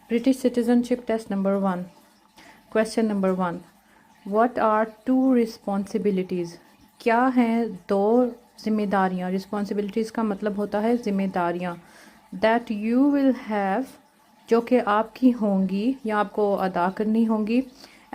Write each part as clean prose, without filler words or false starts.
British citizenship test number 1. Question number 1. What are two responsibilities? क्या हैं दो जिम्मेदारियाँ? Responsibilities का मतलब होता है जिम्मेदारियाँ. That you will have, जो कि आपकी होंगी या आपको अदा करनी होंगी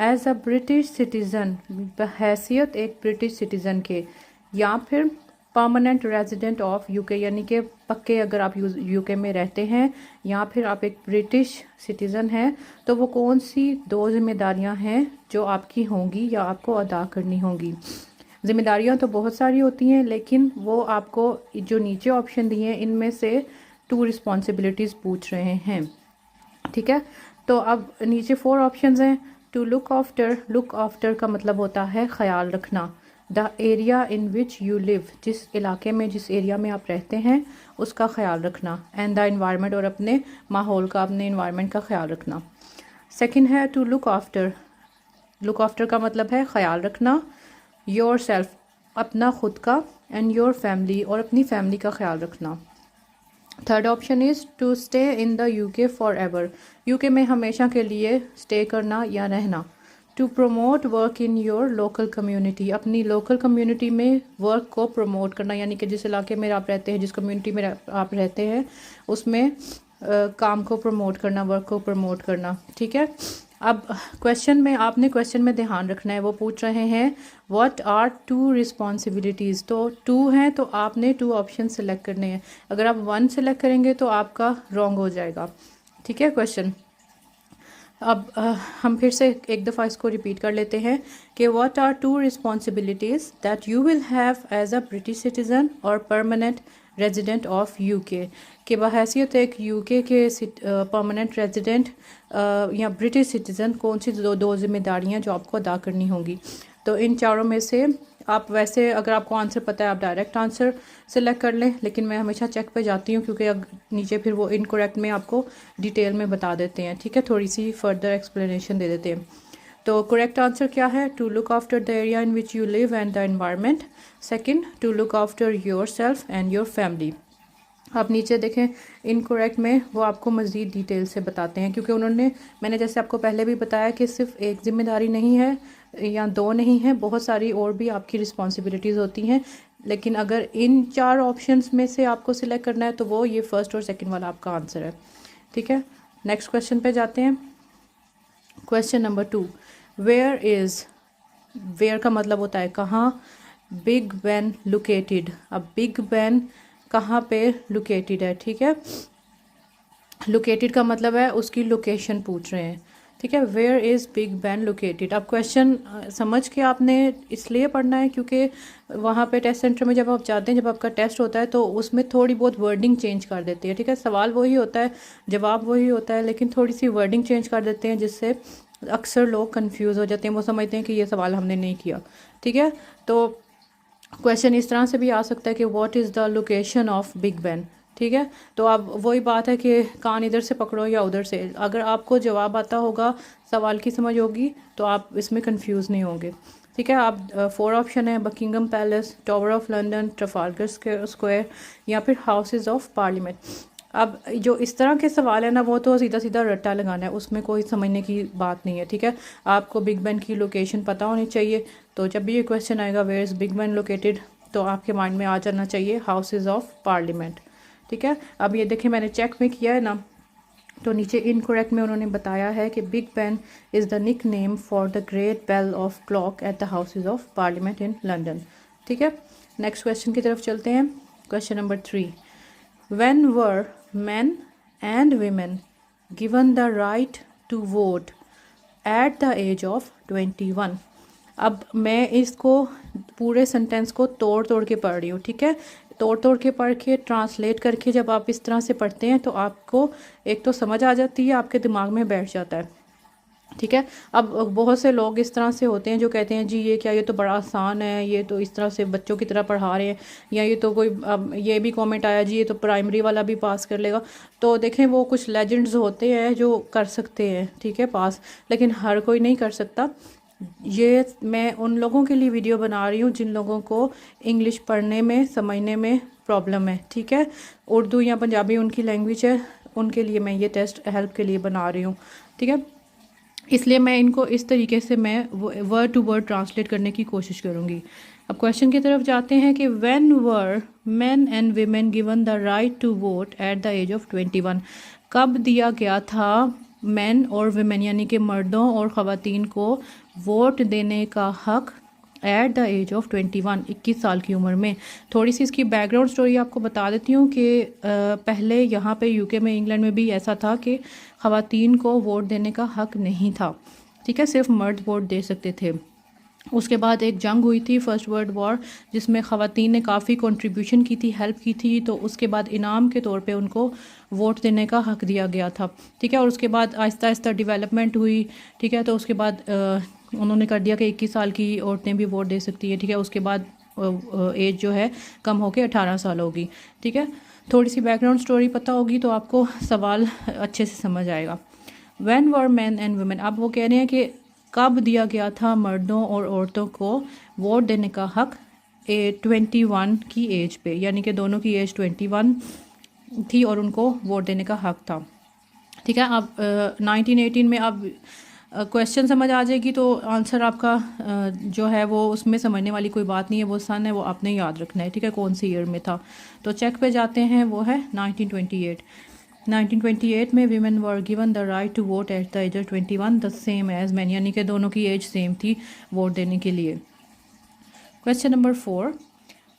as a British citizen, बहैसियत एक British citizen के, या फिर परमानेंट रेजिडेंट ऑफ यूके, यानी कि पक्के अगर आप यूके में रहते हैं या फिर आप एक ब्रिटिश सिटीज़न हैं, तो वो कौन सी दो जिम्मेदारियां हैं जो आपकी होंगी या आपको अदा करनी होंगी? जिम्मेदारियां तो बहुत सारी होती हैं, लेकिन वो आपको जो नीचे ऑप्शन दिए हैं इनमें से टू रिस्पॉन्सिबिलिटीज़ पूछ रहे हैं. ठीक है, तो अब नीचे 4 ऑप्शंस हैं. टू लुक आफ्टर का मतलब होता है ख्याल रखना. The area in which you live, जिस इलाके में जिस एरिया में आप रहते हैं उसका ख्याल रखना. एंड द एनवायरनमेंट, और अपने माहौल का, अपने एनवायरनमेंट का ख्याल रखना. सेकंड है टू लुक आफ्टर का मतलब है ख्याल रखना. योर सेल्फ, अपना खुद का. एंड योर फैमिली, और अपनी फैमिली का ख्याल रखना. Third option is to stay in the UK forever, UK में हमेशा के लिए स्टे करना या रहना. To promote work in your local community, अपनी लोकल कम्युनिटी में वर्क को प्रमोट करना, यानी कि जिस इलाके में आप रहते हैं, जिस कम्युनिटी में आप रहते हैं उसमें काम को प्रमोट करना, वर्क को प्रमोट करना. ठीक है, अब क्वेश्चन में ध्यान रखना है. वो पूछ रहे हैं व्हाट आर टू रिस्पॉन्सिबिलिटीज़, तो 2 हैं तो आपने 2 ऑप्शन सेलेक्ट करने हैं. अगर आप 1 सेलेक्ट करेंगे तो आपका रॉन्ग हो जाएगा. ठीक है क्वेश्चन. अब हम फिर से एक दफ़ा इसको रिपीट कर लेते हैं कि what are two responsibilities that you will have as a British citizen और परमानेंट रेजिडेंट ऑफ यूके, के बहैसियत एक यूके के परमानेंट रेजिडेंट या ब्रिटिश सिटीज़न कौन सी दो जिम्मेदारियां जो आपको अदा करनी होंगी. तो इन चारों में से आप, वैसे अगर आपको आंसर पता है आप डायरेक्ट आंसर सेलेक्ट कर लें, लेकिन मैं हमेशा चेक पे जाती हूँ क्योंकि नीचे फिर वो इनकरेक्ट में आपको डिटेल में बता देते हैं. ठीक है, थोड़ी सी फर्दर एक्सप्लेनेशन दे देते हैं. तो करेक्ट आंसर क्या है? To look after the area in which you live and the environment. Second, to look after yourself and your family. आप नीचे देखें इनकरेक्ट में वो आपको मज़ीद डिटेल से बताते हैं, क्योंकि मैंने जैसे आपको पहले भी बताया कि सिर्फ एक जिम्मेदारी नहीं है या 2 नहीं है, बहुत सारी और भी आपकी रिस्पॉन्सिबिलिटीज़ होती हैं. लेकिन अगर इन 4 ऑप्शंस में से आपको सिलेक्ट करना है तो वो ये फर्स्ट और सेकंड वाला आपका आंसर है. ठीक है, नेक्स्ट क्वेश्चन पे जाते हैं. Question number 2. वेयर का मतलब होता है कहाँ. बिग बैन लोकेटेड, अब बिग बैन कहाँ पे लोकेटेड है. ठीक है, लोकेटेड का मतलब है उसकी लोकेशन पूछ रहे हैं. ठीक है, where is Big Ben located. अब क्वेश्चन समझ के आपने इसलिए पढ़ना है क्योंकि वहाँ पे टेस्ट सेंटर में जब आप जाते हैं, जब आपका टेस्ट होता है तो उसमें थोड़ी बहुत वर्डिंग चेंज कर देती है. ठीक है, सवाल वही होता है, जवाब वही होता है, लेकिन थोड़ी सी वर्डिंग चेंज कर देते हैं जिससे अक्सर लोग कन्फ्यूज़ हो जाते हैं. वो समझते हैं कि ये सवाल हमने नहीं किया. ठीक है, तो क्वेश्चन इस तरह से भी आ सकता है कि what is the location of Big Ben. ठीक है, तो अब वही बात है कि कान इधर से पकड़ो या उधर से. अगर आपको जवाब आता होगा, सवाल की समझ होगी, तो आप इसमें कंफ्यूज नहीं होंगे. ठीक है, आप 4 ऑप्शन है: Buckingham Palace, Tower of London, Trafalgar Square, या फिर हाउसेज ऑफ पार्लियामेंट. अब जो इस तरह के सवाल है ना, वो तो सीधा सीधा रट्टा लगाना है, उसमें कोई समझने की बात नहीं है. ठीक है, आपको बिग बैन की लोकेशन पता होनी चाहिए. तो जब भी ये क्वेश्चन आएगा where is Big Ben located, तो आपके माइंड में आ जाना चाहिए हाउसेज ऑफ पार्लियामेंट. ठीक है, अब ये देखें मैंने चेक में किया है ना, तो नीचे इनकरेक्ट में उन्होंने बताया है कि Big Ben is the nickname for the great bell of clock at the houses of Parliament in London. ठीक है, नेक्स्ट क्वेश्चन की तरफ चलते हैं. Question number 3. When were men and women given the right to vote at the age of 21? अब मैं इसको पूरे सेंटेंस को तोड़ तोड़ के पढ़ रही हूँ. ठीक है, तोड़ तोड़ के पढ़ के ट्रांसलेट करके जब आप इस तरह से पढ़ते हैं तो आपको एक तो समझ आ जाती है, आपके दिमाग में बैठ जाता है. ठीक है, अब बहुत से लोग इस तरह से होते हैं जो कहते हैं जी ये क्या, ये तो बड़ा आसान है, ये तो इस तरह से बच्चों की तरह पढ़ा रहे हैं, या ये तो कोई, अब ये भी कमेंट आया जी ये तो प्राइमरी वाला भी पास कर लेगा. तो देखें वो कुछ लेजेंड्स होते हैं जो कर सकते हैं, ठीक है, पास, लेकिन हर कोई नहीं कर सकता. ये मैं उन लोगों के लिए वीडियो बना रही हूँ जिन लोगों को इंग्लिश पढ़ने में समझने में प्रॉब्लम है. ठीक है, उर्दू या पंजाबी उनकी लैंग्वेज है, उनके लिए मैं ये टेस्ट हेल्प के लिए बना रही हूँ, ठीक है। इसलिए मैं इनको इस तरीके से मैं वर्ड टू वर्ड ट्रांसलेट करने की कोशिश करूँगी। अब क्वेश्चन की तरफ जाते हैं कि when were men and women given the right to vote at the age of 21। कब दिया गया था मैन और वीमेन यानी कि मर्दों और ख़वातीन को वोट देने का हक एट द एज ऑफ 21, 21 साल की उम्र में। थोड़ी सी इसकी बैकग्राउंड स्टोरी आपको बता देती हूँ कि पहले यहाँ पे यूके में, इंग्लैंड में भी ऐसा था कि ख़वातीन को वोट देने का हक नहीं था, ठीक है, सिर्फ मर्द वोट दे सकते थे। उसके बाद एक जंग हुई थी, फर्स्ट वर्ल्ड वॉर, जिसमें ख़वातीन ने काफ़ी कंट्रीब्यूशन की थी, हेल्प की थी, तो उसके बाद इनाम के तौर पे उनको वोट देने का हक दिया गया था, ठीक है। और उसके बाद आहिस्ता आहिस्ता डेवलपमेंट हुई, ठीक है, तो उसके बाद उन्होंने कर दिया कि 21 साल की औरतें भी वोट दे सकती हैं, ठीक है। उसके बाद एज जो है कम होकर 18 साल होगी, ठीक है। थोड़ी सी बैकग्राउंड स्टोरी पता होगी तो आपको सवाल अच्छे से समझ आएगा। When were man and women, अब वो कह रहे हैं कि कब दिया गया था मर्दों और औरतों को वोट देने का हक 21 की एज पे, यानी कि दोनों की एज 21 थी और उनको वोट देने का हक था, ठीक है। अब 1918 में अब क्वेश्चन समझ आ जाएगी तो आंसर आपका जो है वो उसमें समझने वाली कोई बात नहीं है, वो सन है वो आपने याद रखना है, ठीक है, कौन सी ईयर में था। तो चेक पे जाते हैं, वो है 1928। 1928 में women were given the right to vote at the age of 21 the same age man, यानी कि दोनों की एज सेम थी वोट देने के लिए। Question number 4,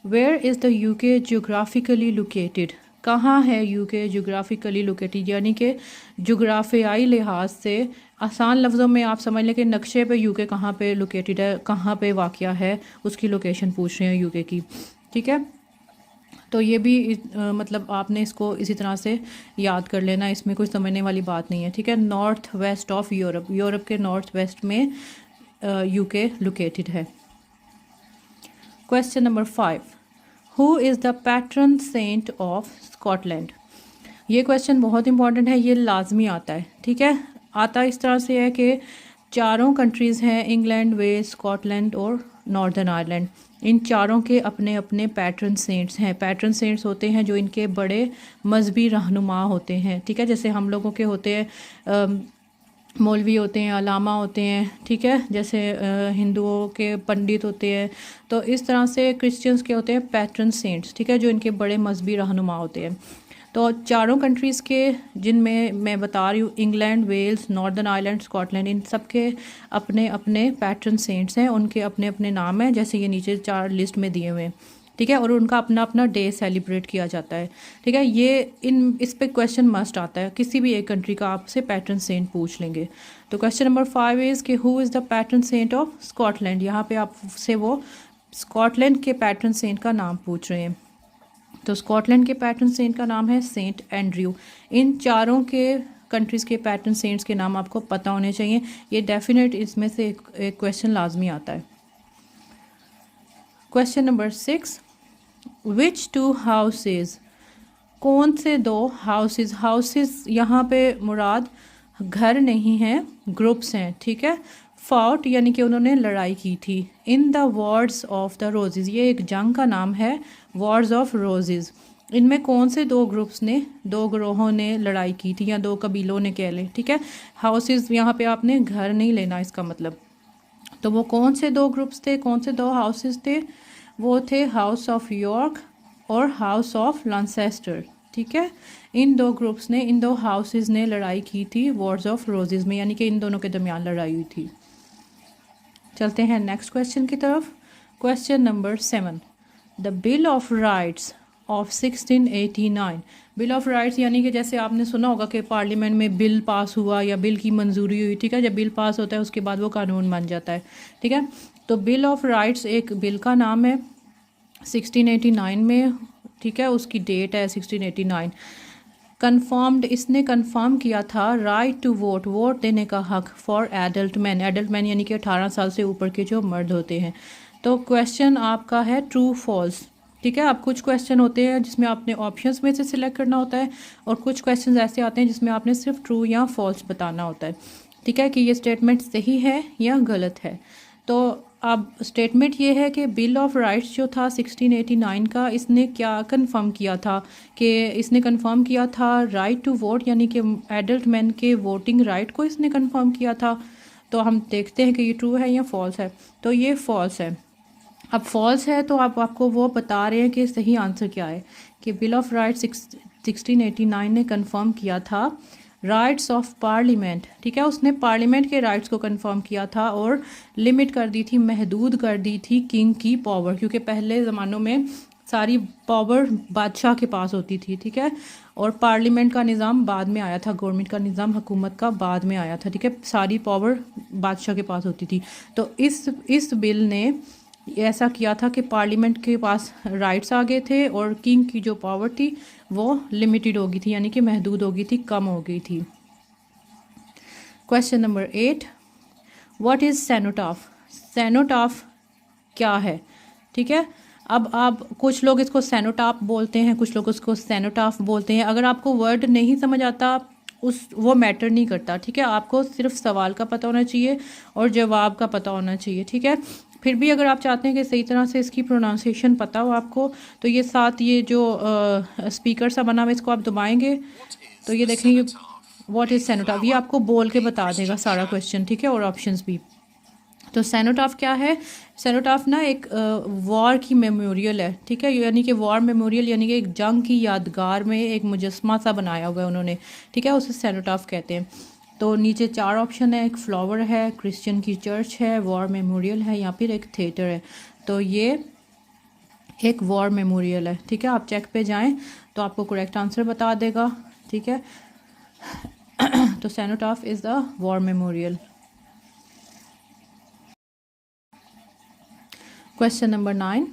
where is the UK geographically located, कहाँ है यूके जोग्राफिकली लोकेटेड, यानी कि जोग्राफियाई लिहाज से आसान लफ्ज़ों में आप समझ लें कि नक्शे पे यूके कहाँ पे लोकेटेड है, कहाँ पे वाक़या है, उसकी लोकेशन पूछ रहे हैं यूके की, ठीक है। तो ये भी मतलब आपने इसको इसी तरह से याद कर लेना, इसमें कोई समझने वाली बात नहीं है, ठीक है। North west of Europe, Europe के नॉर्थ वेस्ट में यूके लोकेटेड है। Question number 5, who is the patron saint of Scotland. ये क्वेश्चन बहुत इंपॉर्टेंट है, ये लाजमी आता है, ठीक है। आता इस तरह से है कि चारों कंट्रीज़ हैं, इंग्लैंड, वेल्स, स्कॉटलैंड और नॉर्दर्न आयरलैंड, इन चारों के अपने अपने पैट्रन सेंट्स हैं। पैट्रन सेंट्स होते हैं जो इनके बड़े मजहबी रहनुमा होते हैं, ठीक है। जैसे हम लोगों के होते हैं मौलवी होते हैं, अलामा होते हैं, ठीक है, जैसे हिंदुओं के पंडित होते हैं, तो इस तरह से क्रिश्चियंस के होते हैं पैट्रन सेंट्स, ठीक है, जो इनके बड़े मजहबी रहनुमा होते हैं। तो चारों कंट्रीज़ के जिनमें मैं बता रही हूँ, England, Wales, Northern Ireland, Scotland, इन सब के अपने अपने पैट्रन सेंट्स हैं, उनके अपने अपने नाम हैं, जैसे ये नीचे 4 लिस्ट में दिए हुए हैं, ठीक है। और उनका अपना अपना डे सेलिब्रेट किया जाता है, ठीक है। ये इस पे क्वेश्चन मस्ट आता है, किसी भी एक कंट्री का आपसे पैट्रन सेंट पूछ लेंगे। तो क्वेश्चन नंबर 5 इज़ कि who is the patron saint of Scotland, यहाँ पे आपसे वो स्कॉटलैंड के पैट्रन सेंट का नाम पूछ रहे हैं। तो स्कॉटलैंड के पैट्रन सेंट का नाम है सेंट एंड्रयू। इन चारों के कंट्रीज़ के पैट्रन सेंट्स के नाम आपको पता होने चाहिए, ये डेफिनेट इसमें से एक क्वेश्चन लाजमी आता है। क्वेश्चन नंबर 6, विच 2 हाउसेज, कौन से 2 हाउसेज, हाउसेज यहाँ पे मुराद घर नहीं हैं, ग्रुप्स हैं, ठीक है। फाउट यानी कि उन्होंने लड़ाई की थी, in the Wars of the roses, ये एक जंग का नाम है, वॉर्स ऑफ रोजेज़। इनमें कौन से 2 ग्रुप्स ने, 2 ग्रोहों ने लड़ाई की थी, या 2 कबीलों ने कह लें, ठीक है। हाउसेज यहाँ पे आपने घर नहीं लेना इसका मतलब। तो वो कौन से 2 ग्रुप्स थे, कौन से 2 हाउसेज थे, वो थे हाउस ऑफ यॉर्क और हाउस ऑफ लैंसेस्टर, ठीक है। इन 2 ग्रुप्स ने, इन 2 हाउसेज ने लड़ाई की थी वॉर्स ऑफ रोजेज़ में, यानी कि इन दोनों के दरमियान लड़ाई हुई थी। चलते हैं नेक्स्ट क्वेश्चन की तरफ। Question number 7, the bill of rights of 1689। Bill of rights यानी कि जैसे आपने सुना होगा कि पार्लियामेंट में बिल पास हुआ या बिल की मंजूरी हुई, ठीक है। जब बिल पास होता है उसके बाद वो कानून बन जाता है, ठीक है। तो बिल ऑफ राइट्स एक बिल का नाम है 1689 में, ठीक है, उसकी डेट है 1689। कन्फर्म्ड, इसने कन्फर्म किया था राइट टू वोट, वोट देने का हक for adult man, adult man यानी कि 18 साल से ऊपर के जो मर्द होते हैं। तो क्वेश्चन आपका है ट्रू फॉल्स, ठीक है। अब कुछ क्वेश्चन होते हैं जिसमें आपने ऑप्शंस में से सिलेक्ट करना होता है, और कुछ क्वेश्चन ऐसे आते हैं जिसमें आपने सिर्फ ट्रू या फॉल्स बताना होता है, ठीक है, कि ये स्टेटमेंट सही है या गलत है। तो अब स्टेटमेंट ये है कि बिल ऑफ राइट्स जो था 1689 का, इसने क्या कंफर्म किया था कि इसने कंफर्म किया था राइट टू वोट, यानी कि एडल्ट मैन के वोटिंग राइट को इसने कंफर्म किया था। तो हम देखते हैं कि ये ट्रू है या फॉल्स है। तो ये फॉल्स है। अब फॉल्स है तो आप आपको वो बता रहे हैं कि सही आंसर क्या है, कि बिल ऑफ राइट्स 1689 ने कंफर्म किया था राइट्स ऑफ पार्लियामेंट। ठीक है, उसने पार्लियामेंट के राइट्स को कंफर्म किया था और लिमिट कर दी थी, महदूद कर दी थी किंग की पावर, क्योंकि पहले ज़मानों में सारी पावर बादशाह के पास होती थी। ठीक है, और पार्लियामेंट का निज़ाम बाद में आया था, गवर्नमेंट का निज़ाम हुकूमत का बाद में आया था। ठीक है, सारी पावर बादशाह के पास होती थी। तो इस बिल ने ऐसा किया था कि पार्लियामेंट के पास राइट्स आ गए थे और किंग की जो पावर थी वो लिमिटेड हो गई थी, यानी कि महदूद हो गई थी, कम हो गई थी। Question number 8, what is cenotaph? Cenotaph क्या है? ठीक है, अब आप कुछ लोग इसको सेनोटाफ बोलते हैं, कुछ लोग उसको सेनोटाफ बोलते हैं। अगर आपको वर्ड नहीं समझ आता वो मैटर नहीं करता। ठीक है, आपको सिर्फ सवाल का पता होना चाहिए और जवाब का पता होना चाहिए। ठीक है, फिर भी अगर आप चाहते हैं कि सही तरह से इसकी प्रोनाउंसिएशन पता हो आपको, तो ये साथ ये जो स्पीकर सा बना हुआ इसको आप दबाएंगे तो ये देखेंगे व्हाट इज़ सेनोटाफ, ये आपको बोल के बता देगा सारा क्वेश्चन। ठीक है, और ऑप्शंस भी। तो सेनोटाफ क्या है? सेनोटाफ ना एक वॉर की मेमोरियल है। ठीक है, यानी कि वॉर मेमोरियल, यानी कि एक जंग की यादगार में एक मुजस्मा सा बनाया हुआ है उन्होंने। ठीक है, उसे सेनोटाफ कहते हैं। तो नीचे 4 ऑप्शन है, एक फ्लावर है, क्रिश्चियन की चर्च है, वॉर मेमोरियल है, या फिर एक थिएटर है। तो ये एक वॉर मेमोरियल है। ठीक है, आप चेक पे जाएं तो आपको करेक्ट आंसर बता देगा। ठीक है, तो cenotaph is the war memorial. Question number 9.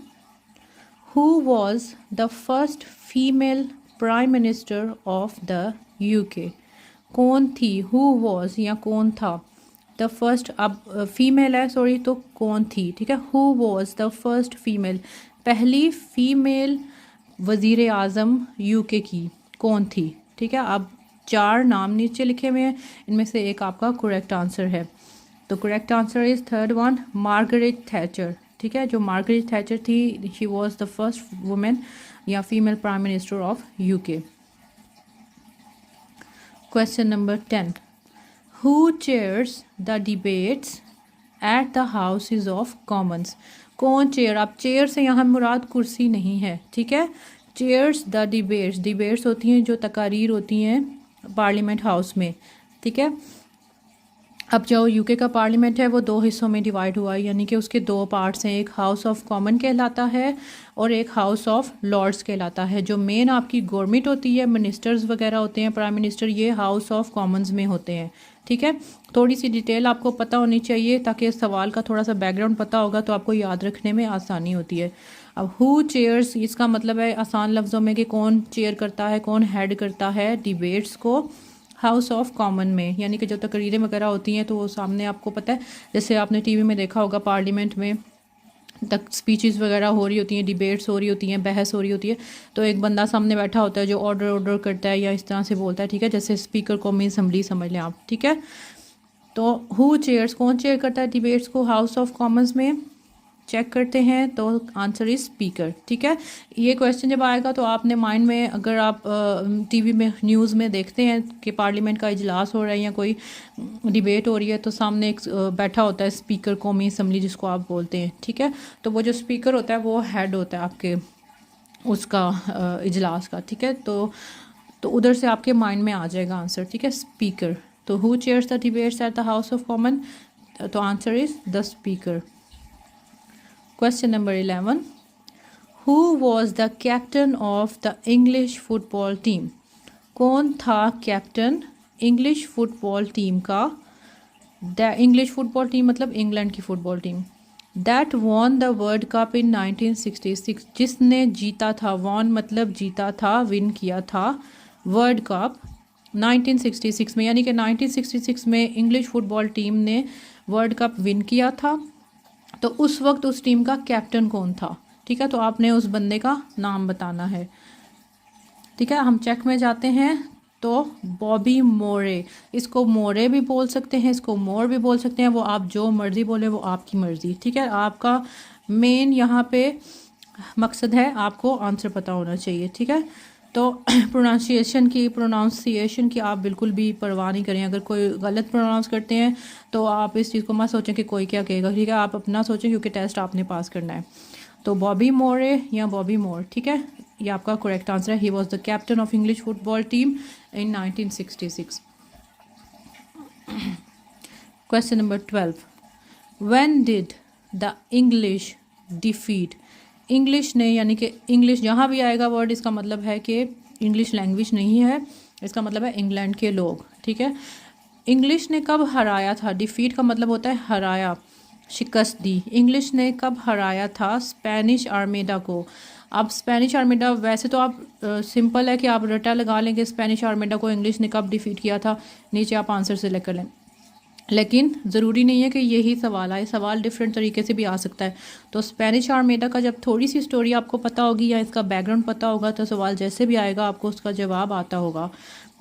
Who was the first female prime minister of the UK? कौन थी? Who was या कौन था? The first, अब फीमेल है सॉरी, तो कौन थी? ठीक है, Who was the first female? पहली फीमेल वज़ीर आज़म UK की कौन थी? ठीक है, अब 4 नाम नीचे लिखे हुए हैं, इनमें से एक आपका करेक्ट आंसर है। तो correct answer is third one, Margaret Thatcher. ठीक है, जो मार्गरेट थैचर थी, she was the first women or female prime minister of UK. Question number 10, who chairs the debates at the houses of commons? कौन chair? आप chair से यहाँ मुराद कुर्सी नहीं है। ठीक है, चेयर्स द डिबेट्स, डिबेट्स होती हैं जो तकारीर होती हैं पार्लियामेंट हाउस में। ठीक है, अब जो यूके का पार्लियामेंट है वो 2 हिस्सों में डिवाइड हुआ है, यानी कि उसके 2 पार्ट्स हैं, एक हाउस ऑफ कॉमन कहलाता है और एक हाउस ऑफ लॉर्ड्स कहलाता है। जो मेन आपकी गवर्नमेंट होती है, मिनिस्टर्स वगैरह होते हैं, प्राइम मिनिस्टर, ये हाउस ऑफ कॉमन्स में होते हैं। ठीक है, थोड़ी सी डिटेल आपको पता होनी चाहिए ताकि सवाल का थोड़ा सा बैकग्राउंड पता होगा तो आपको याद रखने में आसानी होती है। अब हु चेयर्स, इसका मतलब है आसान लफ्ज़ों में कि कौन चेयर करता है, कौन हेड करता है डिबेट्स को हाउस ऑफ कॉमन में, यानी कि जो तकरीरें वगैरह होती हैं तो वो सामने आपको पता है, जैसे आपने टीवी में देखा होगा पार्लियामेंट में तक स्पीचेस वगैरह हो रही होती हैं, डिबेट्स हो रही होती हैं, बहस हो रही होती है, तो एक बंदा सामने बैठा होता है जो ऑर्डर करता है या इस तरह से बोलता है। ठीक है, जैसे स्पीकर कौमी असम्बली समझ लें आप। ठीक है, तो हु चेयर्स, कौन चेयर करता है डिबेट्स को हाउस ऑफ कॉमन्स में? चेक करते हैं तो आंसर इज स्पीकर। ठीक है, ये क्वेश्चन जब आएगा तो आपने माइंड में, अगर आप टीवी में न्यूज़ में देखते हैं कि पार्लियामेंट का इजलास हो रहा है या कोई डिबेट हो रही है तो सामने एक बैठा होता है स्पीकर कौमी असम्बली जिसको आप बोलते हैं। ठीक है, तो वो जो स्पीकर होता है वो हेड होता है आपके उसका इजलास का। ठीक है, तो उधर से आपके माइंड में आ जाएगा आंसर। ठीक है, स्पीकर। तो who chairs the debates at the house of common? तो answer is the speaker. Question number 11. Who was the captain of the English football team? कौन था कैप्टन इंग्लिश फुटबॉल टीम का? The English football team मतलब England की football team. That won the world cup in 1966, जिसने जीता था, von मतलब जीता था, विन किया था वर्ल्ड कप 1966 में, यानी कि 1966 में इंग्लिश फुटबॉल टीम ने वर्ल्ड कप विन किया था। तो उस वक्त उस टीम का कैप्टन कौन था? ठीक है, तो आपने उस बंदे का नाम बताना है। ठीक है, हम चेक में जाते हैं तो बॉबी मोरे, इसको मोरे भी बोल सकते हैं, इसको मोर भी बोल सकते हैं, वो आप जो मर्ज़ी बोले वो आपकी मर्ज़ी, ठीक है। आपका मेन यहाँ पे मकसद है आपको आंसर पता होना चाहिए, ठीक है। तो प्रोनाउंसिएशन की आप बिल्कुल भी परवाह नहीं करें। अगर कोई गलत प्रोनाउंस करते हैं तो आप इस चीज़ को मत सोचें कि कोई क्या कहेगा, ठीक है। आप अपना सोचें क्योंकि टेस्ट आपने पास करना है। तो बॉबी मोरे या बॉबी मोर, ठीक है, ये आपका करेक्ट आंसर है। He was the captain of English football team in 1966। Question number 12, when did the English defeat, English ने, यानी कि इंग्लिश जहाँ भी आएगा वर्ड इसका मतलब है कि इंग्लिश लैंग्वेज नहीं है, इसका मतलब है इंग्लैंड के लोग, ठीक है। इंग्लिश ने कब हराया था, डिफीट का मतलब होता है हराया, शिकस्त दी। इंग्लिश ने कब हराया था स्पेनिश आर्मेडा को। अब स्पेनिश आर्मेडा, वैसे तो आप सिंपल है कि आप रटा लगा लेंगे स्पेनिश आर्मेडा को इंग्लिश ने कब डिफीट किया था, नीचे आप आंसर सेलेक्ट कर लें, लेकिन ज़रूरी नहीं है कि यही सवाल आए, सवाल डिफरेंट तरीके से भी आ सकता है। तो स्पेनिश आर्मेडा का जब थोड़ी सी स्टोरी आपको पता होगी या इसका बैकग्राउंड पता होगा तो सवाल जैसे भी आएगा आपको उसका जवाब आता होगा।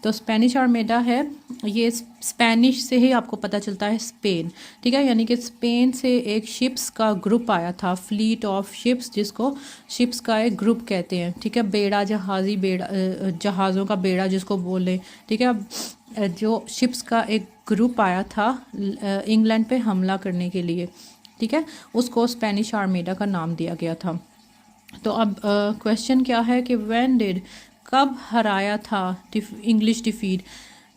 तो स्पेनिश आर्मेडा है, ये स्पेनिश से ही आपको पता चलता है स्पेन, ठीक है। यानी कि स्पेन से एक शिप्स का ग्रुप आया था, फ्लीट ऑफ शिप्स, जिसको शिप्स का एक ग्रुप कहते हैं, ठीक है। बेड़ा, जहाज़ी बेड़ा, जहाज़ों का बेड़ा जिसको बोले, ठीक है। जो शिप्स का एक ग्रुप आया था इंग्लैंड पे हमला करने के लिए, ठीक है, उसको स्पेनिश आर्मेडा का नाम दिया गया था। तो अब क्वेश्चन क्या है कि व्हेन डिड, कब हराया था इंग्लिश डिफीट,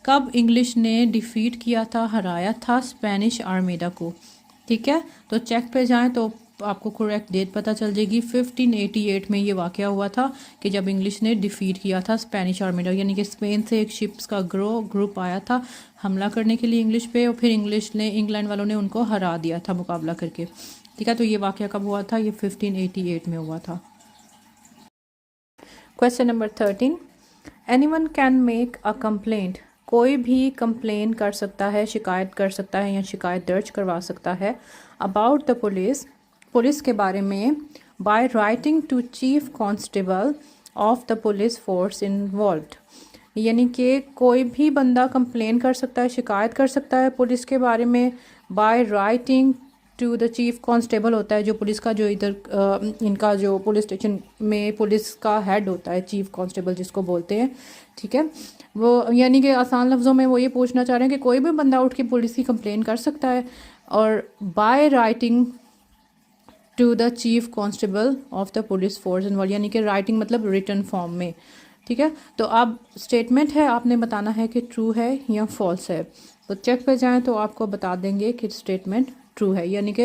कब इंग्लिश ने डिफीट किया था, हराया था स्पेनिश आर्मेडा को, ठीक है। तो चेक पे जाएं तो आपको करेक्ट डेट पता चल जाएगी। 1588 में ये वाक़या हुआ था कि जब इंग्लिश ने डिफ़ीट किया था स्पेनिश आर्मेडा, यानी कि स्पेन से एक शिप्स का ग्रुप आया था हमला करने के लिए इंग्लिश पे, और फिर इंग्लैंड वालों ने उनको हरा दिया था मुकाबला करके, ठीक है। तो ये वाक़या कब हुआ था, ये 1588 में हुआ था। Question number 13, anyone can make a complaint, कोई भी कंप्लेन कर सकता है, शिकायत कर सकता है या शिकायत दर्ज करवा सकता है अबाउट द पुलिस, पुलिस के बारे में, by writing to chief constable of the police force involved. यानी कि कोई भी बंदा कंप्लेन कर सकता है, शिकायत कर सकता है पुलिस के बारे में by writing to the chief constable, होता है जो पुलिस का, जो इधर इनका जो पुलिस स्टेशन में पुलिस का हेड होता है, चीफ कांस्टेबल जिसको बोलते हैं, ठीक है। वो यानी कि आसान लफ्ज़ों में वो ये पूछना चाह रहे हैं कि कोई भी बंदा उठ के पुलिस की कंप्लेन कर सकता है, और by writing to the chief constable of the police force involve, यानी कि राइटिंग मतलब रिटन फॉर्म में, ठीक है। तो अब स्टेटमेंट है, आपने बताना है कि ट्रू है या फॉल्स है। तो चेक पे जाएं तो आपको बता देंगे कि स्टेटमेंट ट्रू है, यानी कि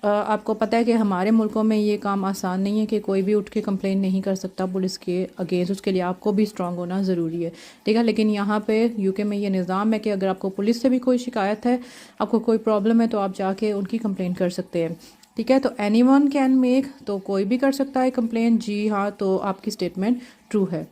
आपको पता है कि हमारे मुल्कों में ये काम आसान नहीं है कि कोई भी उठ के कंप्लेन नहीं कर सकता पुलिस के अगेंस्ट, उसके लिए आपको भी स्ट्रांग होना ज़रूरी है, ठीक है। लेकिन यहाँ पे यूके में ये निज़ाम है कि अगर आपको पुलिस से भी कोई शिकायत है, आपको कोई प्रॉब्लम है, तो आप जाके उनकी कंप्लेन कर सकते हैं, ठीक है। तो एनीवन कैन मेक, तो कोई भी कर सकता है कंप्लेन, जी हाँ, तो आपकी स्टेटमेंट ट्रू है।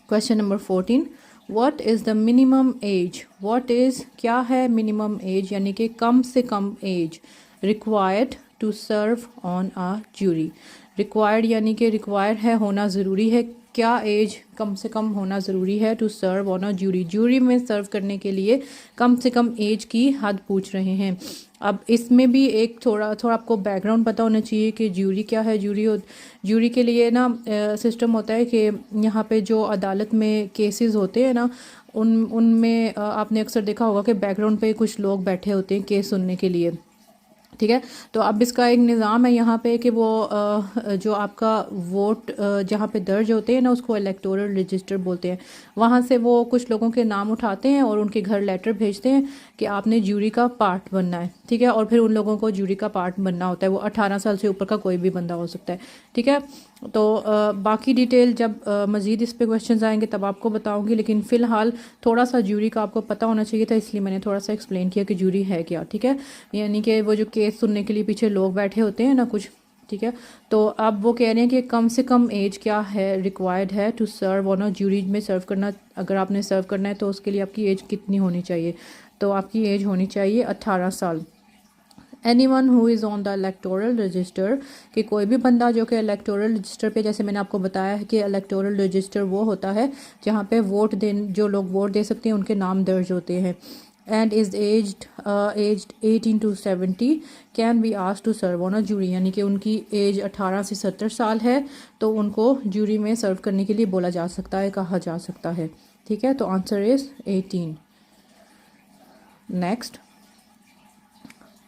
Question number 14, what is the minimum age, what is क्या है मिनिमम एज, यानी कि कम से कम age required to serve on a jury. Required यानी कि रिक्वायर्ड है, होना ज़रूरी है, क्या एज कम से कम होना ज़रूरी है to serve on a jury, jury में सर्व करने के लिए कम से कम एज की हद पूछ रहे हैं। अब इसमें भी एक थोड़ा आपको बैकग्राउंड पता होना चाहिए कि ज्यूरी क्या है। ज्यूरी के लिए ना सिस्टम होता है कि यहाँ पे जो अदालत में केसेस होते हैं ना, उनमें आपने अक्सर देखा होगा कि बैकग्राउंड पे कुछ लोग बैठे होते हैं केस सुनने के लिए, ठीक है। तो अब इसका एक निज़ाम है यहाँ पे कि वो जो आपका वोट जहाँ पे दर्ज होते हैं ना, उसको इलेक्टोरल रजिस्टर बोलते हैं, वहाँ से वो कुछ लोगों के नाम उठाते हैं और उनके घर लेटर भेजते हैं कि आपने ज्यूरी का पार्ट बनना है, ठीक है। और फिर उन लोगों को ज्यूरी का पार्ट बनना होता है, वो 18 साल से ऊपर का कोई भी बंदा हो सकता है, ठीक है। तो बाकी डिटेल जब मज़ीद इस पे क्वेश्चंस आएंगे तब आपको बताऊंगी, लेकिन फ़िलहाल थोड़ा सा ज्यूरी का आपको पता होना चाहिए था, इसलिए मैंने थोड़ा सा एक्सप्लेन किया कि ज्यूरी है क्या, ठीक है। यानी कि वो जो केस सुनने के लिए पीछे लोग बैठे होते हैं ना कुछ, ठीक है। तो अब वो कह रहे हैं कि कम से कम एज क्या है रिक्वायर्ड है to serve on a jury में सर्व करना, अगर आपने सर्व करना है तो उसके लिए आपकी एज कितनी होनी चाहिए, तो आपकी एज होनी चाहिए 18 साल। Anyone who is on the electoral register, कि कोई भी बंदा जो कि इलेक्टोरल रजिस्टर पे, जैसे मैंने आपको बताया है कि इलेक्टोरल रजिस्टर वो होता है जहाँ पे वोट दे, जो लोग वोट दे सकते हैं उनके नाम दर्ज होते हैं, and is aged 18 to 70 can be asked to serve on a jury, यानी कि उनकी एज 18 से 70 साल है तो उनको जूरी में सर्व करने के लिए बोला जा सकता है, कहा जा सकता है। ठीक है, तो answer is 18। Next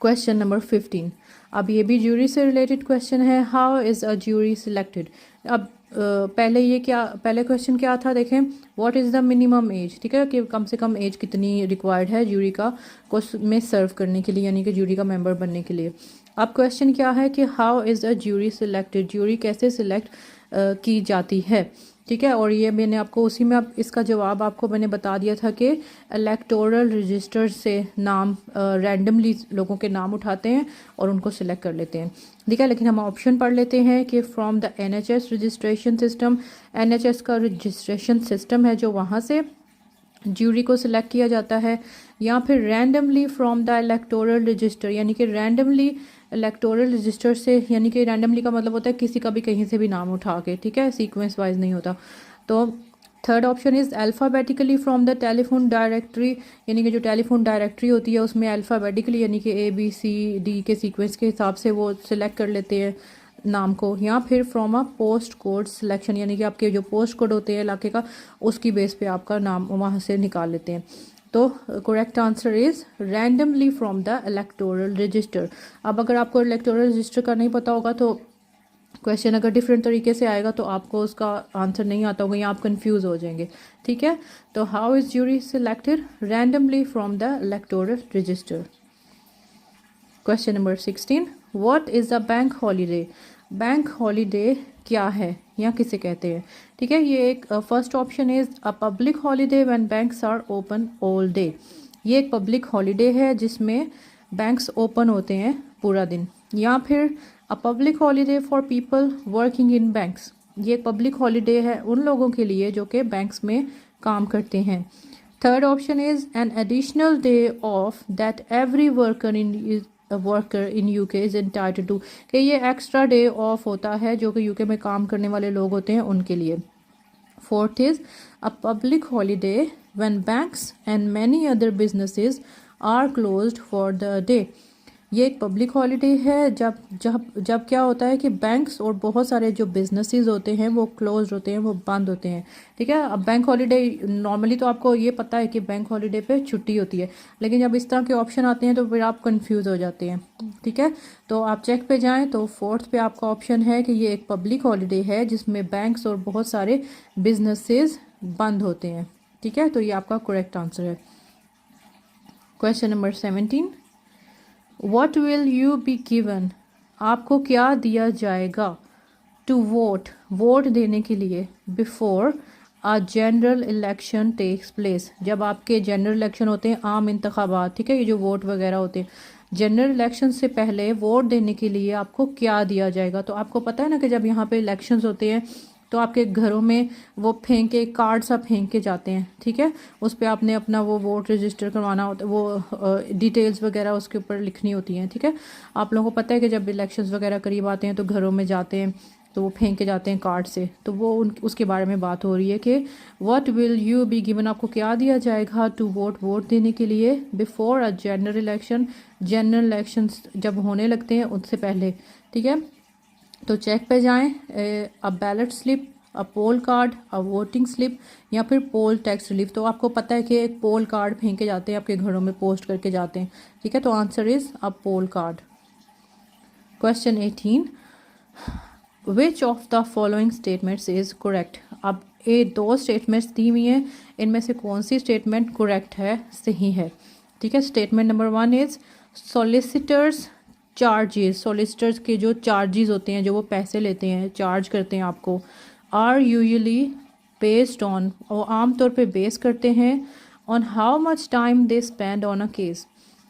question number 15। अब ये भी ज्यूरी से रिलेटेड क्वेश्चन है। How is a jury selected. अब पहले क्वेश्चन क्या था देखें, what is the minimum as. ठीक है, कि कम से कम एज कितनी रिक्वायर्ड है ज्यूरी का को में सर्व करने के लिए, यानी कि ज्यूरी का मेंबर बनने के लिए। अब क्वेश्चन क्या है कि how is a jury selected, jury कैसे सिलेक्ट की जाती है। ठीक है, और ये मैंने आपको उसी में अब इसका जवाब आपको मैंने बता दिया था कि इलेक्टोरल रजिस्टर से नाम रैंडमली लोगों के नाम उठाते हैं और उनको सिलेक्ट कर लेते हैं। ठीक है, लेकिन हम ऑप्शन पढ़ लेते हैं कि from the NHS registration system, NHS का रजिस्ट्रेशन सिस्टम है जो वहाँ से ज्यूरी को सिलेक्ट किया जाता है, या फिर randomly from the electoral register, यानी कि रैंडमली इलेक्टोरल रजिस्टर से, यानी कि रैंडमली का मतलब होता है किसी का भी कहीं से भी नाम उठा के। ठीक है, सीक्वेंस वाइज नहीं होता। तो third option is alphabetically from the telephone directory, यानी कि जो टेलीफोन डायरेक्टरी होती है उसमें अल्फ़ाबेटिकली यानी कि ABCD के सीक्वेंस के हिसाब से वो सिलेक्ट कर लेते हैं नाम को, या फिर from a post code selection, यानी कि आपके जो पोस्ट कोड होते हैं इलाके का उसकी बेस पे आपका नाम वहाँ से निकाल लेते हैं। तो correct answer is randomly from the electoral register. अब अगर आपको इलेक्टोरल रजिस्टर का नहीं पता होगा तो क्वेश्चन अगर डिफरेंट तरीके से आएगा तो आपको उसका आंसर नहीं आता होगा या आप कंफ्यूज हो जाएंगे। ठीक है, तो how is jury selected, randomly from the electoral register. Question number 16। What is a bank holiday. Bank holiday क्या है या किसे कहते हैं। ठीक है, ये एक first option is a public holiday when banks are open all day. ये एक पब्लिक हॉलीडे है जिसमें बैंक्स ओपन होते हैं पूरा दिन। या फिर अ public holiday for people working in banks, ये एक पब्लिक हॉलीडे है उन लोगों के लिए जो कि बैंक्स में काम करते हैं। Third option is an additional day off that every worker in UK is entitled to, कि ये एक्स्ट्रा डे ऑफ होता है जो कि यूके में काम करने वाले लोग होते हैं उनके लिए। Fourth is a public holiday when banks and many other businesses are closed for the day. ये एक पब्लिक हॉलीडे है जब जब जब क्या होता है कि बैंक्स और बहुत सारे जो बिजनेसेस होते हैं वो क्लोज होते हैं, वो बंद होते हैं। ठीक है, अब बैंक हॉलीडे नॉर्मली तो आपको ये पता है कि बैंक हॉलीडे पे छुट्टी होती है, लेकिन जब इस तरह के ऑप्शन आते हैं तो फिर आप कंफ्यूज हो जाते हैं। ठीक है, तो आप चेक पे जाएं तो फोर्थ पे आपका ऑप्शन है कि ये एक पब्लिक हॉलीडे है जिसमें बैंक्स और बहुत सारे बिजनेसेस बंद होते हैं। ठीक है, तो ये आपका करेक्ट आंसर है। Question number 17। What will you be given? आपको क्या दिया जाएगा टू वोट, वोट देने के लिए, before a general election takes place, जब आपके जनरल इलेक्शन होते हैं, आम इंतखाबात। ठीक है, ये जो वोट वगैरह होते हैं, जनरल इलेक्शन से पहले वोट देने के लिए आपको क्या दिया जाएगा। तो आपको पता है ना कि जब यहाँ पे इलेक्शंस होते हैं तो आपके घरों में वो फेंक के कार्ड सा फेंक के जाते हैं। ठीक है, उस पर आपने अपना वो वोट रजिस्टर करवाना होता है, वो डिटेल्स वगैरह उसके ऊपर लिखनी होती हैं। ठीक है, आप लोगों को पता है कि जब इलेक्शंस वगैरह करीब आते हैं तो घरों में जाते हैं तो वो फेंक के जाते हैं कार्ड से। तो वो उसके बारे में बात हो रही है कि what will you be given, आपको क्या दिया जाएगा टू वोट, वोट देने के लिए, before a general election, general election जब होने लगते हैं उससे पहले। ठीक है, तो चेक पे जाएं, a ballot slip, a poll card, a voting slip, या फिर पोल टैक्स रिलीफ। तो आपको पता है कि एक पोल कार्ड फेंके जाते हैं आपके घरों में, पोस्ट करके जाते हैं। ठीक है, तो answer is a poll card. Question 18। Which of the following statements is correct. अब ये दो स्टेटमेंट्स दी हुई हैं, इनमें से कौन सी स्टेटमेंट करेक्ट है, सही है। ठीक है, statement number 1 is solicitors charges, solicitors के जो चार्जेस होते हैं, जो वो पैसे लेते हैं, चार्ज करते हैं आपको, आर यूजुअली बेस्ड ऑन, वो आमतौर पे बेस करते हैं on how much time they spend on a case,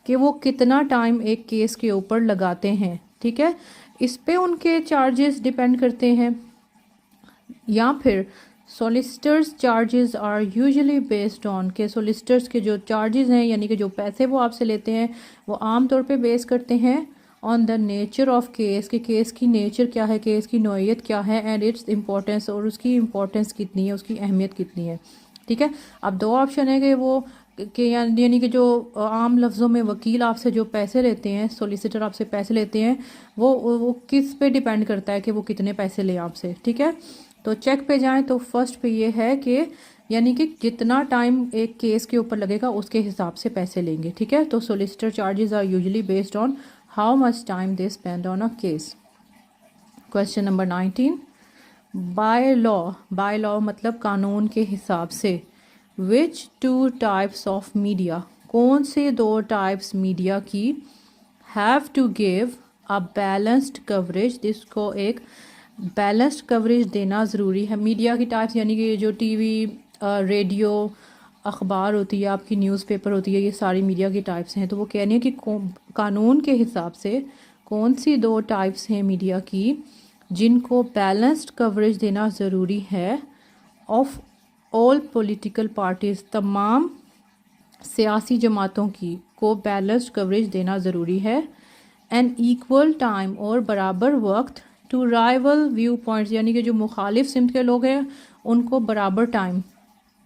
कि वो कितना टाइम एक केस के ऊपर लगाते हैं। ठीक है, इस पे उनके चार्जेस डिपेंड करते हैं। या फिर solicitors charges are usually based on, के सॉलिसिटर्स के जो चार्जेस हैं यानी कि जो पैसे वो आपसे लेते हैं वो आम तौर पे बेस करते हैं on the nature of case, कि केस की नेचर क्या है, केस की नौइयत क्या है, एंड इट्स इम्पोर्टेंस, और उसकी इम्पोर्टेंस कितनी है, उसकी अहमियत कितनी है। ठीक है, अब दो ऑप्शन है कि वो कि यानी कि जो आम लफ्ज़ों में वकील आपसे जो पैसे लेते हैं, सोलिसिटर आपसे पैसे लेते हैं, वो किस पे डिपेंड करता है कि वो कितने पैसे लें आपसे। ठीक है, तो चेक पे जाएं तो फर्स्ट पे ये है कि यानी कि जितना टाइम एक केस के ऊपर लगेगा उसके हिसाब से पैसे लेंगे। ठीक है, तो solicitor charges are usually based on how much time they spend on a case. Question number 19, by law मतलब कानून के हिसाब से, which two types of media, कौन से दो टाइप्स मीडिया की have to give a balanced coverage, जिसको एक बैलेंस्ड कवरेज देना ज़रूरी है। मीडिया की टाइप्स यानी कि जो टीवी, रेडियो, अखबार होती है, आपकी न्यूज़पेपर होती है, ये सारी मीडिया की टाइप्स हैं। तो वो कह रही हैं कि कानून के हिसाब से कौन सी दो टाइप्स हैं मीडिया की जिनको बैलेंस्ड कवरेज देना ज़रूरी है ऑफ ऑल पॉलिटिकल पार्टीज़, तमाम सियासी जमातों की को बैलेंस्ड कवरेज देना ज़रूरी है, एंड इक्वल टाइम और बराबर वक्त टू राइवल व्यू पॉइंट्स, यानी कि जो मुखालिफ सिमत के लोग हैं उनको बराबर टाइम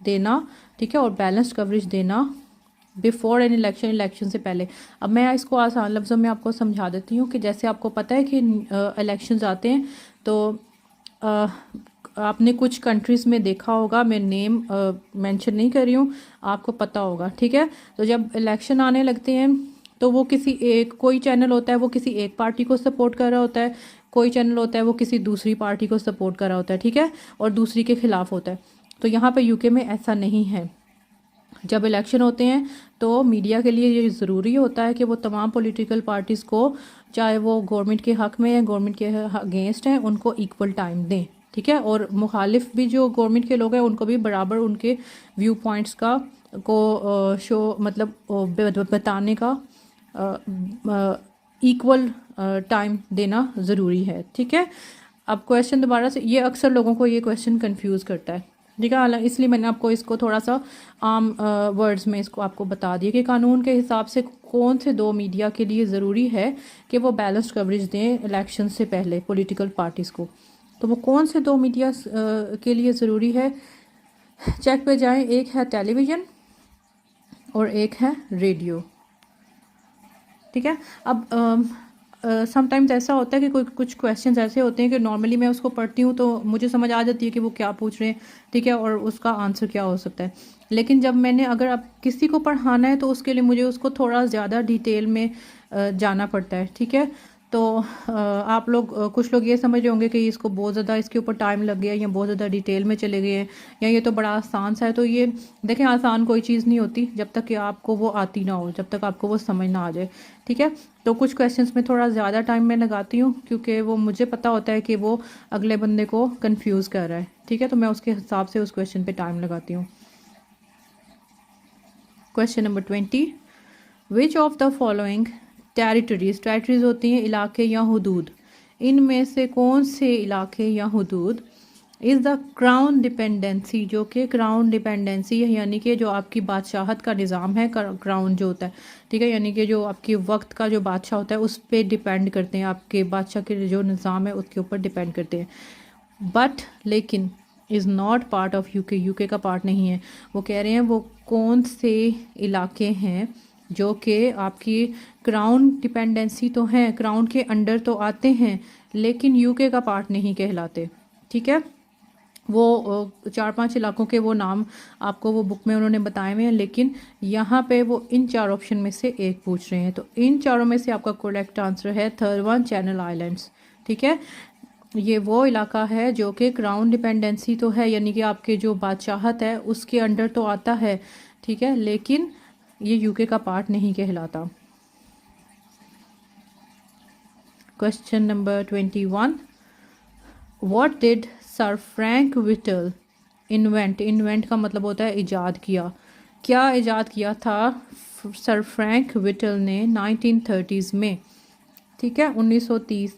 देना। ठीक है, और बैलेंस्ड कवरेज देना बिफोर एन इलेक्शन, इलेक्शन से पहले। अब मैं इसको आसान लफ्ज़ों में आपको समझा देती हूँ कि जैसे आपको पता है कि इलेक्शंस आते हैं तो आपने कुछ कंट्रीज़ में देखा होगा, मैं नेम मेंशन नहीं कर रही हूँ, आपको पता होगा। ठीक है, तो जब इलेक्शन आने लगते हैं तो वो किसी एक, कोई चैनल होता है वो किसी एक पार्टी को सपोर्ट कर रहा होता है, कोई चैनल होता है वो किसी दूसरी पार्टी को सपोर्ट कर रहा होता है। ठीक है, और दूसरी के ख़िलाफ़ होता है। तो यहाँ पे यूके में ऐसा नहीं है। जब इलेक्शन होते हैं तो मीडिया के लिए ये ज़रूरी होता है कि वो तमाम पॉलिटिकल पार्टीज़ को, चाहे वो गवर्नमेंट के हक़ में है, गवर्नमेंट के अगेंस्ट हैं, उनको इक्वल टाइम दें। ठीक है, और मुखालिफ भी जो गवर्नमेंट के लोग हैं उनको भी बराबर उनके व्यू पॉइंट्स का को शो मतलब बताने का इक्वल टाइम देना ज़रूरी है। ठीक है, अब क्वेश्चन दोबारा से, ये अक्सर लोगों को ये क्वेश्चन कंफ्यूज करता है। ठीक है, इसलिए मैंने आपको इसको थोड़ा सा आम वर्ड्स में इसको आपको बता दिया कि कानून के हिसाब से कौन से दो मीडिया के लिए ज़रूरी है कि वो बैलेंस्ड कवरेज दें इलेक्शन से पहले पॉलिटिकल पार्टीज़ को। तो वो कौन से दो मीडिया के लिए ज़रूरी है, चेक पे जाएं। एक है टेलीविज़न और एक है रेडियो। ठीक है, अब समटाइम्स ऐसा होता है कि कोई कुछ क्वेश्चंस ऐसे होते हैं कि नॉर्मली मैं उसको पढ़ती हूँ तो मुझे समझ आ जाती है कि वो क्या पूछ रहे हैं। ठीक है, और उसका आंसर क्या हो सकता है। लेकिन जब मैंने अगर अब किसी को पढ़ाना है तो उसके लिए मुझे उसको थोड़ा ज़्यादा डिटेल में जाना पड़ता है। ठीक है, तो आप लोग कुछ लोग ये समझ रहे होंगे कि इसको बहुत ज़्यादा इसके ऊपर टाइम लग गया या बहुत ज़्यादा डिटेल में चले गए हैं या ये तो बड़ा आसान सा है। तो ये देखें, आसान कोई चीज़ नहीं होती जब तक कि आपको वो आती ना हो, जब तक आपको वो समझ ना आ जाए। ठीक है, तो कुछ क्वेश्चंस में थोड़ा ज़्यादा टाइम मैं लगाती हूँ क्योंकि वो मुझे पता होता है कि वो अगले बंदे को कंफ्यूज कर रहा है। ठीक है, तो मैं उसके हिसाब से उस क्वेश्चन पे टाइम लगाती हूँ। Question number 20, which of the following territories होती हैं इलाके या हुदूद, इनमें से कौन से इलाके या हुदूद इज़ द क्राउन डिपेंडेंसी, जो कि क्राउन डिपेंडेंसी है, यानी कि जो आपकी बादशाहत का निज़ाम है, क्राउन जो होता है। ठीक है, यानी कि जो आपकी वक्त का जो बादशाह होता है उस पर डिपेंड करते हैं, आपके बादशाह के जो निज़ाम है उसके ऊपर डिपेंड करते हैं। बट लेकिन is not part of UK, UK का पार्ट नहीं है। वो कह रहे हैं वो कौन से इलाके हैं जो कि आपकी क्राउन डिपेंडेंसी तो हैं, क्राउन के अंडर तो आते हैं लेकिन यूके का पार्ट नहीं कहलाते। ठीक है, वो 4-5 इलाकों के वो नाम आपको वो बुक में उन्होंने बताए हुए हैं, लेकिन यहाँ पे वो इन 4 ऑप्शन में से एक पूछ रहे हैं। तो इन चारों में से आपका करेक्ट आंसर है थर्ड वन, चैनल आइलैंड्स। ठीक है, ये वो इलाका है जो कि क्राउन डिपेंडेंसी तो है, यानी कि आपके जो बादशाहत है उसके अंडर तो आता है। ठीक है, लेकिन ये यूके का पार्ट नहीं कहलाता। Question number 21, what did sir Frank whittle invent, invent का मतलब होता है इजाद किया, क्या इजाद किया था सर फ्रैंक विटल ने 1930s में। ठीक है, 1930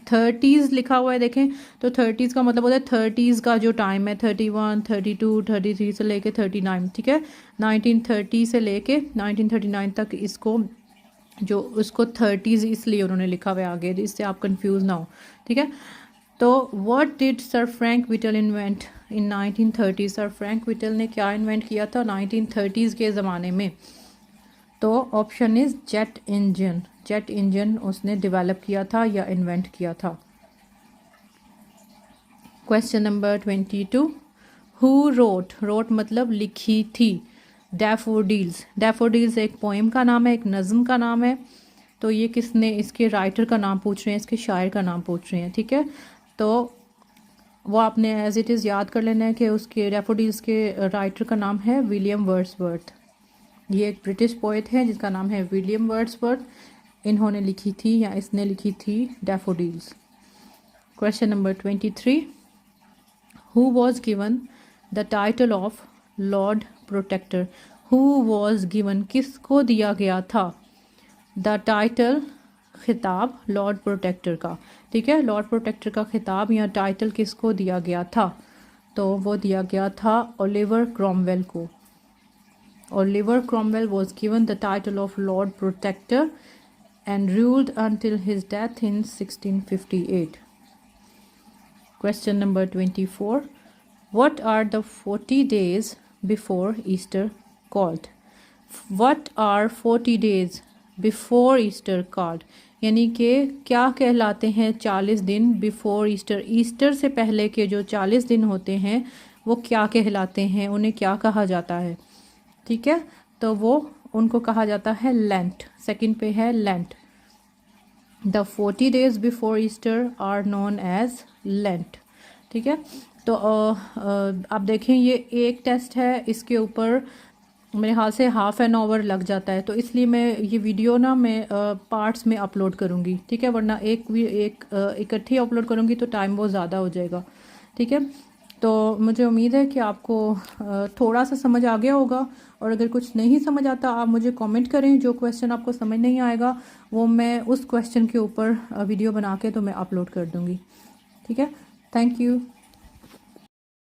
30s लिखा हुआ है, देखें तो 30s का मतलब होता है 30s का जो टाइम है 31, 32, 33 से लेके 39। ठीक है, 1930 से लेके 1939 तक इसको जो उसको 30s इसलिए उन्होंने लिखा हुआ है आगे, इससे आप कंफ्यूज ना हो, ठीक है। तो what did sir Frank whittle invent in 1930? Sir Frank whittle ने क्या इन्वेंट किया था 1930s के ज़माने में? तो option is jet engine. Jet engine उसने डेवलप किया था या इन्वेंट किया था। Question number 22, who wrote, wrote मतलब लिखी थी, डैफोडिल्स। डैफोडिल्स एक पोएम का नाम है, एक नज़म का नाम है। तो ये किसने, इसके राइटर का नाम पूछ रहे हैं, इसके शायर का नाम पूछ रहे हैं, ठीक है। तो वो आपने एज इट इज़ याद कर लेना है कि उसके डैफोडिल्स के राइटर का नाम है विलियम वर्ड्सवर्थ। ये एक ब्रिटिश पोएट है जिसका नाम है विलियम वर्ड्सवर्थ। इन्होंने लिखी थी या इसने लिखी थी daffodils. Question number 23, who was given the title of Lord Protector? Who was given, किसको दिया गया था द टाइटल, खिताब लॉर्ड प्रोटेक्टर का, ठीक है। लॉर्ड प्रोटेक्टर का खिताब या टाइटल किसको दिया गया था? तो वो दिया गया था ओलिवर क्रॉमवेल को। Oliver Cromwell was given the title of Lord Protector and ruled until his death in 1658. Question number 24. What are the 40 days before Easter called? What are 40 days before Easter called? यानी कि क्या कहलाते हैं 40 दिन before Easter? Easter से पहले के जो 40 दिन होते हैं वो क्या कहलाते हैं, उन्हें क्या कहा जाता है, ठीक है। तो वो उनको कहा जाता है लेंट। सेकंड पे है Lent. The 40 days before Easter are known as Lent, ठीक है। तो आप देखें ये एक टेस्ट है, इसके ऊपर मेरे ख्याल से हाफ़ एन आवर लग जाता है, तो इसलिए मैं ये वीडियो ना मैं पार्ट्स में अपलोड करूँगी, ठीक है। वरना एक इकट्ठी अपलोड करूँगी तो टाइम बहुत ज़्यादा हो जाएगा, ठीक है। तो मुझे उम्मीद है कि आपको थोड़ा सा समझ आ गया होगा, और अगर कुछ नहीं समझ आता आप मुझे कमेंट करें। जो क्वेश्चन आपको समझ नहीं आएगा वो मैं उस क्वेश्चन के ऊपर वीडियो बना के तो मैं अपलोड कर दूँगी, ठीक है। Thank you.